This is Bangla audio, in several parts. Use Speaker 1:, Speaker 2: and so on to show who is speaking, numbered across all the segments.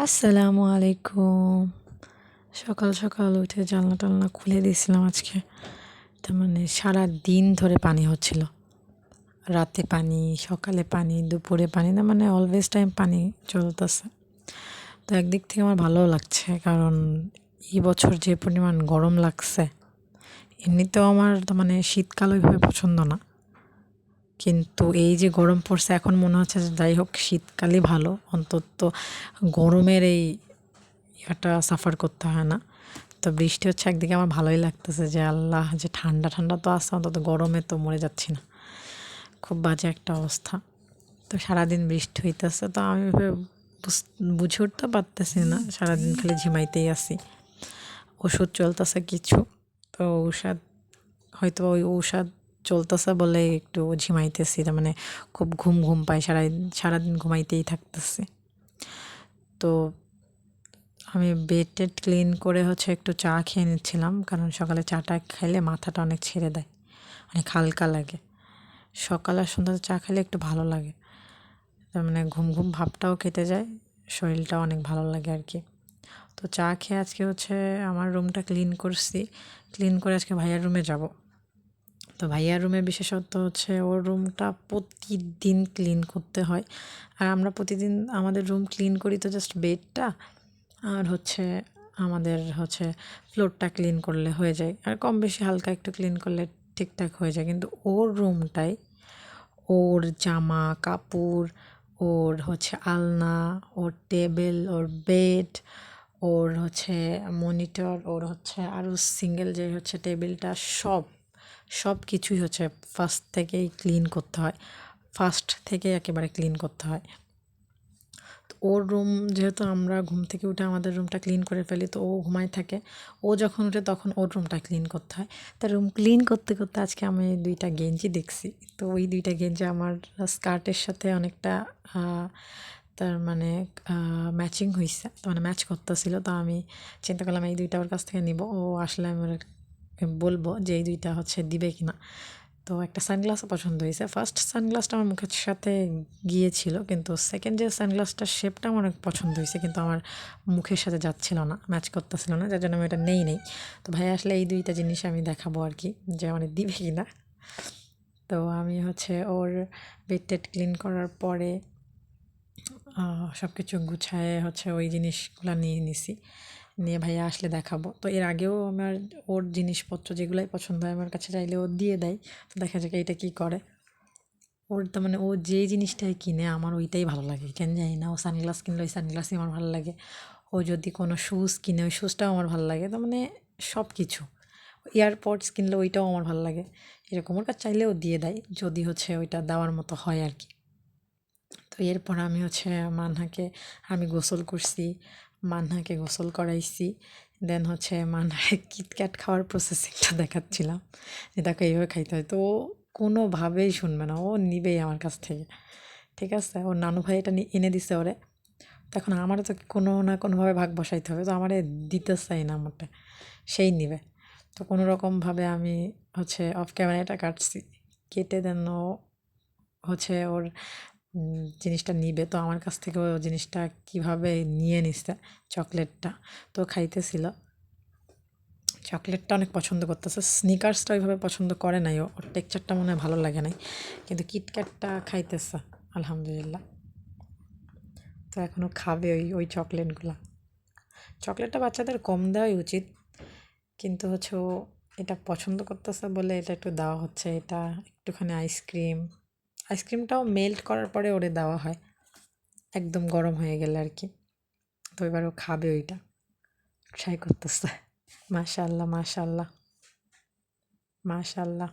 Speaker 1: আসসালামু আলাইকুম। সকাল সকাল উঠে জানলা টালনা খুলে দিয়েছিলাম আজকে। তার মানে সারাদিন ধরে পানি হচ্ছিল। রাতে পানি, সকালে পানি, দুপুরে পানি, না মানে অলওয়েজ টাইম পানি চলতেছে। তো একদিক থেকে আমার ভালোও লাগছে, কারণ এই বছর যে পরিমাণ গরম লাগছে, এমনিতেও আমার তো মানে শীতকাল ওইভাবে পছন্দ না, কিন্তু এই যে গরম পড়ছে এখন মনে হচ্ছে যে যাই হোক শীতকালই ভালো, অন্তত গরমের এই একটা সাফার করতে হয় না। তো বৃষ্টি হচ্ছে একদিকে আমার ভালোই লাগতেছে যে আল্লাহ, যে ঠান্ডা ঠান্ডা তো আসছে, অন্তত গরমে তো মরে যাচ্ছি না। খুব বাজে একটা অবস্থা। তো সারাদিন বৃষ্টি হইতেছে, তো আমি বুঝে উঠতে পারতেছি না, সারাদিন খালি ঝিমাইতেই আছি। ওষুধ চলতেছে কিছু, তো ঔষধ হয়তো ওই ঔষধ চলতেছে বলে একটু ঝিমাইতেছি, তার মানে খুব ঘুম ঘুম পাই, সারাদিন ঘুমাইতেই থাকতেছি। তো আমি বেড টেড ক্লিন করে একটু চা খেয়ে নিচ্ছিলাম, কারণ সকালে চাটা খাইলে মাথাটা অনেক ছেড়ে দেয়, অনেক হালকা লাগে। সকাল আর সন্ধ্যাতে চা খেলে একটু ভালো লাগে, তার মানে ঘুম ঘুম ভাবটাও কেটে যায়, শরীরটাও অনেক ভালো লাগে আর কি। তো চা খেয়ে আজকে আমার রুমটা ক্লিন করছি। ক্লিন করে আজকে ভাইয়ার রুমে যাব। তো ভাইয়ার রুমের বিশেষত্ব ওর রুমটা প্রতিদিন ক্লিন করতে হয়। আর আমরা প্রতিদিন আমাদের রুম ক্লিন করি তো জাস্ট বেডটা আর আমাদের ফ্লোরটা ক্লিন করলে হয়ে যায়, আর কম বেশি হালকা একটু ক্লিন করলে ঠিকঠাক হয়ে যায়। কিন্তু ওর রুমটাই, ওর জামা কাপড়, ওর আলনা, ওর টেবিল, ওর বেড, ওর মনিটর, ওর আরও সিঙ্গেল যে টেবিলটা, সব কিছুই ফার্স্ট থেকেই ক্লিন করতে হয়, ফার্স্ট থেকে একেবারে ক্লিন করতে হয়। তো ওর রুম যেহেতু আমরা ঘুম থেকে উঠে আমাদের রুমটা ক্লিন করে ফেলি, তো ও ঘুমায় থাকে, ও যখন উঠে তখন ওর রুমটা ক্লিন করতে হয়। তার রুম ক্লিন করতে করতে আজকে আমি 2টা গেঞ্জি দেখছি। তো ওই 2টা গেঞ্জি আমার স্কার্টের সাথে অনেকটা তার মানে ম্যাচিং হয়েছে, তো মানে ম্যাচ করতেছিল। তো আমি চিন্তা করলাম এই 2টা ওর কাছ থেকে নিব, ও আসলে আমি বলবো যে এই 2টা দিবে কিনা। তো একটা সানগ্লাসও পছন্দ হয়েছে। ফার্স্ট সানগ্লাসটা আমার মুখের সাথে গিয়েছিল, কিন্তু সেকেন্ড যে সানগ্লাসটার শেপটা আমার অনেক পছন্দ হয়েছে, কিন্তু আমার মুখের সাথে যাচ্ছিল না, ম্যাচ করতেছিল না, যার জন্য আমি এটা নেই। তো ভাই আসলে এই 2টা জিনিস আমি দেখাবো আর কি, যে মানে দিবে কি না। তো আমি ওর বেড টেড ক্লিন করার পরে সব কিছু গুছায়ে ওই জিনিসগুলো নিয়ে নিছি, নিয়ে ভাইয়া আসলে দেখাবো। তো এর আগেও আমার ওর জিনিসপত্র যেগুলাই পছন্দ হয় আমার কাছে চাইলে ও দিয়ে দেয়। তো দেখা যাক এটা কী করে। ওর তার মানে ও যে জিনিসটাই কিনে আমার ওইটাই ভালো লাগে, কেন জানি না। ও সানগ্লাস কিনলে ওই সানগ্লাসই আমার ভালো লাগে, ও যদি কোনো শুজ কিনে ওই শুজটাও আমার ভালো লাগে। তার মানে সব কিছু, এয়ারপডস কিনলে ওইটাও আমার ভালো লাগে। এরকম ওর কাছে চাইলেও দিয়ে দেয়, যদি ওইটা দেওয়ার মতো হয় আর কি। তো এরপর আমি মানহাকে আমি গোসল করছি, মানহাকে গোসল করাইছি। দেন মানহাকে কিটক্যাট খাওয়ার প্রসেসিংটা দেখাচ্ছিলাম, যে দেখো এইভাবে খাইতে হয়। তো ও কোনোভাবেই শুনবে না, ও নিবেই আমার কাছ থেকে। ঠিক আছে, ওর নানু ভাই এটা এনে দিছে ওরে। তখন আমারও তো কোনো না কোনোভাবে ভাগ বসাইতে হবে, তো আমারে দিতে চাই না মোটে, সেই নিবে। তো কোনো রকমভাবে আমি অফ ক্যামেরা এটা কাটছি, কেটে দেন ও ওর জিনিসটা নিবে। তো আমার কাছ থেকে ও জিনিসটা কীভাবে নিয়ে নিচ্ছে, চকলেটটা তো খাইতেছিল। চকলেটটা অনেক পছন্দ করতেছে, স্নিকার্সটা ওইভাবে পছন্দ করে নাই, ওর টেক্সচারটা মনে হয় ভালো লাগে নাই, কিন্তু কিটক্যাটটা খাইতেছে আলহামদুলিল্লাহ। তো এখনও খাবে ওই চকলেটগুলা। চকলেটটা বাচ্চাদের কম দেওয়াই উচিত, কিন্তু ও এটা পছন্দ করতেছে বলে এটা একটু দেওয়া হচ্ছে। এটা একটুখানি আইসক্রিমটাও মেল্ট করার পরে ওরে দেওয়া হয়, একদম গরম হয়ে গেলে আর কি। তো এবার ও খাবে ওইটা, ট্রাই করতেছে। মাশাআল্লাহ মাশাআল্লাহ মাশাআল্লাহ।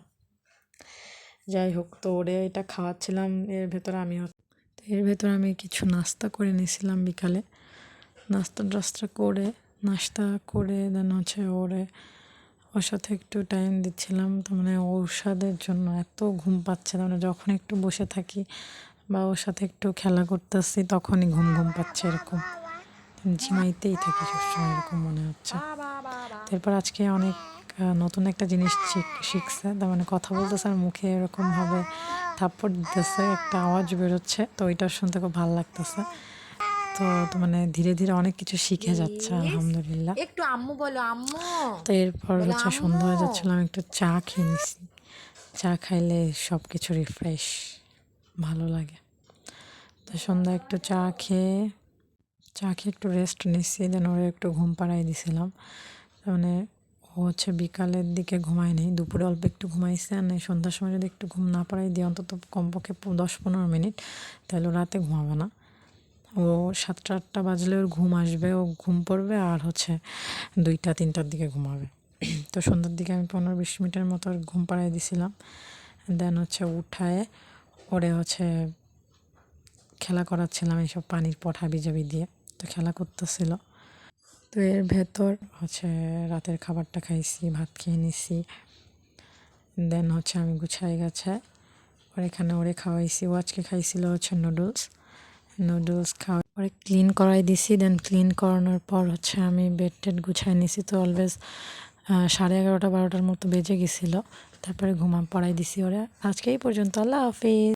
Speaker 1: যাই হোক, তো ওরে এটা খাওয়াচ্ছিলাম, এর ভেতর আমি কিছু নাস্তা করে নিয়েছিলাম বিকালে। নাস্তা করে দেন ওর সাথে একটু টাইম দিচ্ছিলাম। তো মানে ঔষধের জন্য এত ঘুম পাচ্ছে, মানে যখন একটু বসে থাকি বা ওর সাথে একটু খেলা করতেছি তখনই ঘুম ঘুম পাচ্ছে, এরকম ঝিমাইতেই থাকি সবসময়, এরকম মনে হচ্ছে। তারপর আজকে অনেক নতুন একটা জিনিস শিখছে, তার মানে কথা বলতেছে আর মুখে এরকমভাবে থাপ্পড় দিতেছে, একটা আওয়াজ বেরোচ্ছে, তো ওইটা শুনতে খুব ভালো লাগতেছে। তো মানে ধীরে ধীরে অনেক কিছু শিখে যাচ্ছে আলহামদুলিল্লাহ।
Speaker 2: একটু আম্মু বলো, আম্মু।
Speaker 1: তো এরপর হচ্ছে সন্ধ্যা হয়ে যাচ্ছিল, আমি একটু চা খেয়ে নিছি। চা খাইলে সব কিছু রিফ্রেশ ভালো লাগে। তো সন্ধ্যা একটু চা খেয়ে একটু রেস্ট নিচ্ছি, দেন ওরা একটু ঘুম পাড়াই দিছিলাম। মানে ও হচ্ছে বিকালের দিকে ঘুমায় নেই, দুপুরে অল্প একটু ঘুমাইছে। আর সন্ধ্যার সময় যদি একটু ঘুম না পাড়াই দিই অন্তত কমপক্ষে 10-15 মিনিট, তাহলে ও রাতে ঘুমাবে না। ও 7টা-8টা বাজলে ওর ঘুম আসবে, ও ঘুম পড়বে, আর হচ্ছে 2টা-3টার দিকে ঘুমাবে। তো সন্ধ্যার দিকে আমি 15-20 মিনিটের মতো ঘুম পাড়াই দিছিলাম। দেন হচ্ছে উঠায় ওরে হচ্ছে খেলা করাচ্ছিলাম এইসব পানির পট হাবিজাবি দিয়ে। তো খেলা করতেছিল। তো এর ভেতর হচ্ছে রাতের খাবারটা খাইছি, ভাত খেয়ে নিছি। দেন হচ্ছে আমি গুছাই গাছায় ওরে খাওয়াইছি। ও আজকে খাইছিল হচ্ছে নুডলস খাওয়া পরে ক্লিন করাই দিছি। দেন ক্লিন করানোর পর হচ্ছে আমি বেড টেড গুছাই নিছি। তো অলওয়েজ 11:30-12টার মতো বেজে গেছিলো। তারপরে পড়াই দিছি ওরে। আজকে এই পর্যন্ত। আল্লাহ হাফিজ।